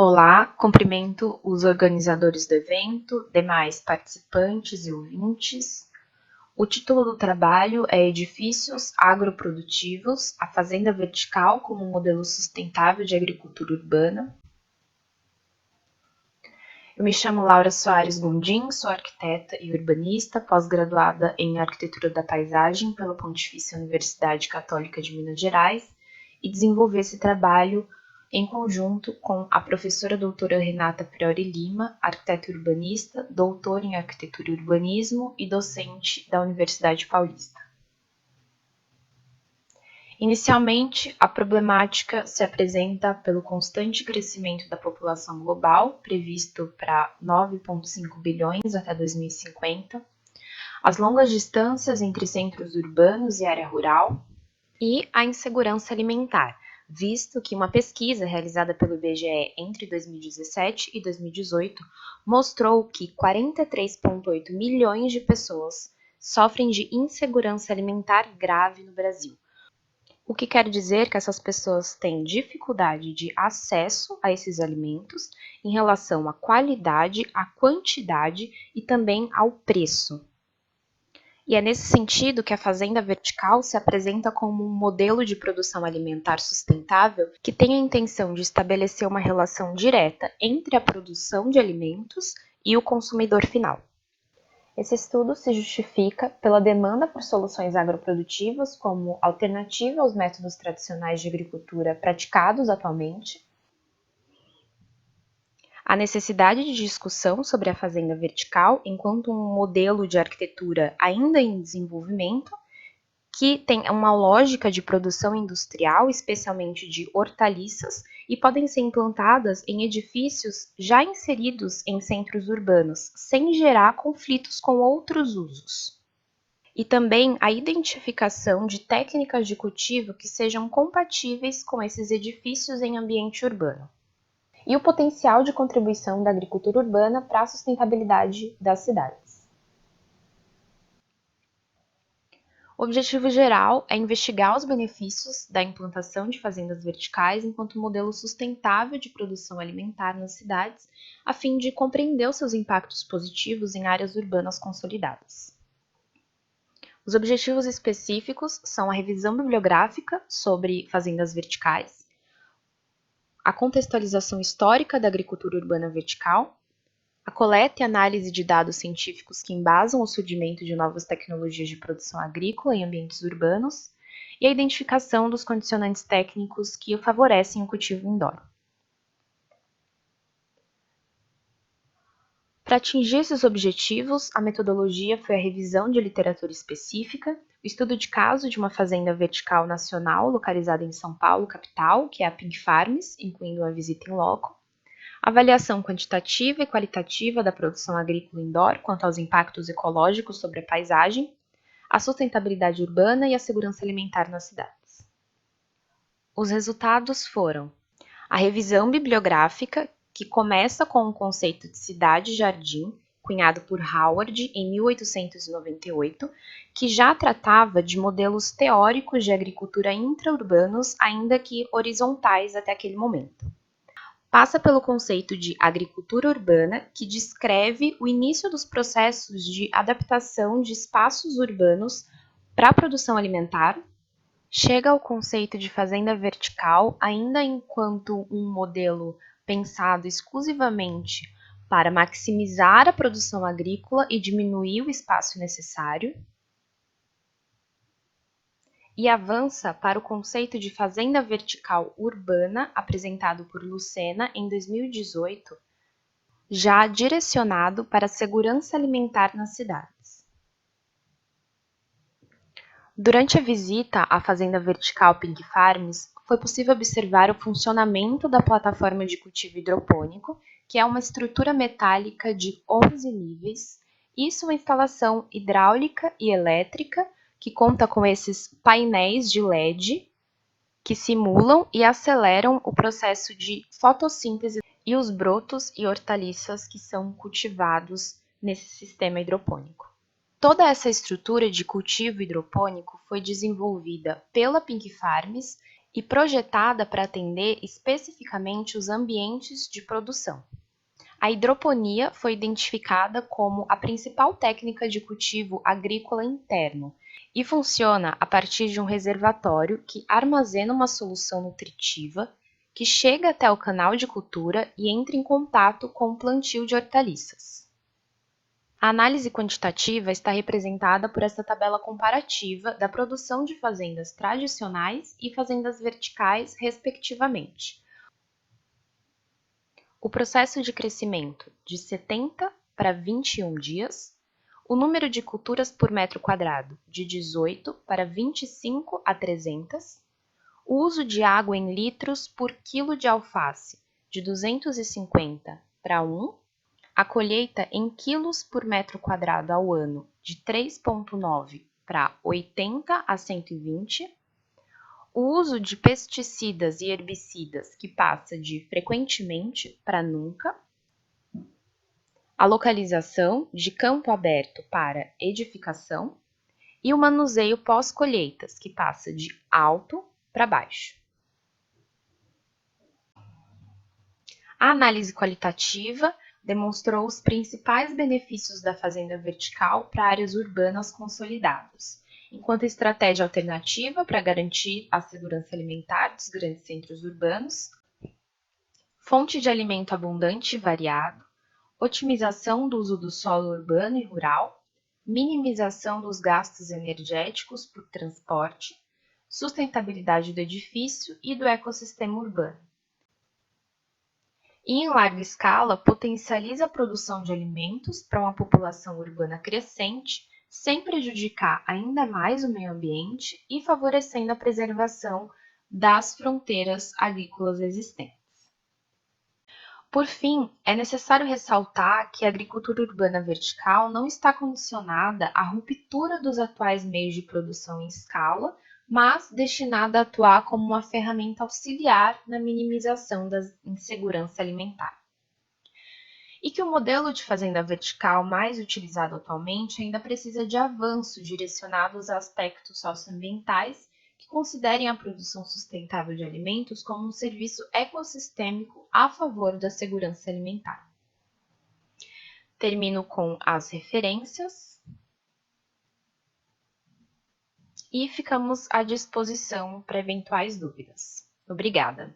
Olá, cumprimento os organizadores do evento, demais participantes e ouvintes. O título do trabalho é Edifícios Agroprodutivos, a Fazenda Vertical como modelo sustentável de agricultura urbana. Eu me chamo Laura Soares Gondim, sou arquiteta e urbanista, pós-graduada em Arquitetura da Paisagem pela Pontifícia Universidade Católica de Minas Gerais, e desenvolvi esse trabalho em conjunto com a professora doutora Renata Priori Lima, arquiteta urbanista, doutora em Arquitetura e Urbanismo e docente da Universidade Paulista. Inicialmente, a problemática se apresenta pelo constante crescimento da população global, previsto para 9,5 bilhões até 2050, as longas distâncias entre centros urbanos e área rural e a insegurança alimentar, visto que uma pesquisa realizada pelo IBGE entre 2017 e 2018 mostrou que 43,8 milhões de pessoas sofrem de insegurança alimentar grave no Brasil. O que quer dizer que essas pessoas têm dificuldade de acesso a esses alimentos em relação à qualidade, à quantidade e também ao preço. E é nesse sentido que a fazenda vertical se apresenta como um modelo de produção alimentar sustentável que tem a intenção de estabelecer uma relação direta entre a produção de alimentos e o consumidor final. Esse estudo se justifica pela demanda por soluções agroprodutivas como alternativa aos métodos tradicionais de agricultura praticados atualmente, a necessidade de discussão sobre a fazenda vertical enquanto um modelo de arquitetura ainda em desenvolvimento, que tem uma lógica de produção industrial, especialmente de hortaliças, e podem ser implantadas em edifícios já inseridos em centros urbanos, sem gerar conflitos com outros usos. E também a identificação de técnicas de cultivo que sejam compatíveis com esses edifícios em ambiente urbano. E o potencial de contribuição da agricultura urbana para a sustentabilidade das cidades. O objetivo geral é investigar os benefícios da implantação de fazendas verticais enquanto modelo sustentável de produção alimentar nas cidades, a fim de compreender os seus impactos positivos em áreas urbanas consolidadas. Os objetivos específicos são a revisão bibliográfica sobre fazendas verticais, a contextualização histórica da agricultura urbana vertical, a coleta e análise de dados científicos que embasam o surgimento de novas tecnologias de produção agrícola em ambientes urbanos e a identificação dos condicionantes técnicos que favorecem o cultivo indoor. Para atingir esses objetivos, a metodologia foi a revisão de literatura específica, o estudo de caso de uma fazenda vertical nacional localizada em São Paulo, capital, que é a Pink Farms, incluindo uma visita em loco, avaliação quantitativa e qualitativa da produção agrícola indoor quanto aos impactos ecológicos sobre a paisagem, a sustentabilidade urbana e a segurança alimentar nas cidades. Os resultados foram a revisão bibliográfica, que começa com o conceito de cidade-jardim, cunhado por Howard em 1898, que já tratava de modelos teóricos de agricultura intraurbanos, ainda que horizontais até aquele momento. Passa pelo conceito de agricultura urbana, que descreve o início dos processos de adaptação de espaços urbanos para a produção alimentar, chega ao conceito de fazenda vertical, ainda enquanto um modelo pensado exclusivamente para maximizar a produção agrícola e diminuir o espaço necessário, e avança para o conceito de fazenda vertical urbana, apresentado por Lucena em 2018, já direcionado para a segurança alimentar nas cidades. Durante a visita à fazenda vertical Pink Farms, foi possível observar o funcionamento da plataforma de cultivo hidropônico, que é uma estrutura metálica de 11 níveis, e sua instalação hidráulica e elétrica, que conta com esses painéis de LED que simulam e aceleram o processo de fotossíntese e os brotos e hortaliças que são cultivados nesse sistema hidropônico. Toda essa estrutura de cultivo hidropônico foi desenvolvida pela Pink Farms e projetada para atender especificamente os ambientes de produção. A hidroponia foi identificada como a principal técnica de cultivo agrícola interno e funciona a partir de um reservatório que armazena uma solução nutritiva que chega até o canal de cultura e entra em contato com o plantio de hortaliças. A análise quantitativa está representada por essa tabela comparativa da produção de fazendas tradicionais e fazendas verticais, respectivamente. O processo de crescimento de 70 para 21 dias, o número de culturas por metro quadrado de 18 para 25 a 300, o uso de água em litros por quilo de alface de 250 para 1, a colheita em quilos por metro quadrado ao ano de 3,9 para 80 a 120, o uso de pesticidas e herbicidas que passa de frequentemente para nunca, a localização de campo aberto para edificação e o manuseio pós-colheitas que passa de alto para baixo. A análise qualitativa demonstrou os principais benefícios da fazenda vertical para áreas urbanas consolidadas, enquanto estratégia alternativa para garantir a segurança alimentar dos grandes centros urbanos, fonte de alimento abundante e variado, otimização do uso do solo urbano e rural, minimização dos gastos energéticos por transporte, sustentabilidade do edifício e do ecossistema urbano. E, em larga escala, potencializa a produção de alimentos para uma população urbana crescente, sem prejudicar ainda mais o meio ambiente e favorecendo a preservação das fronteiras agrícolas existentes. Por fim, é necessário ressaltar que a agricultura urbana vertical não está condicionada à ruptura dos atuais meios de produção em escala, mas destinada a atuar como uma ferramenta auxiliar na minimização da insegurança alimentar. E que o modelo de fazenda vertical mais utilizado atualmente ainda precisa de avanços direcionados a aspectos socioambientais que considerem a produção sustentável de alimentos como um serviço ecossistêmico a favor da segurança alimentar. Termino com as referências e ficamos à disposição para eventuais dúvidas. Obrigada!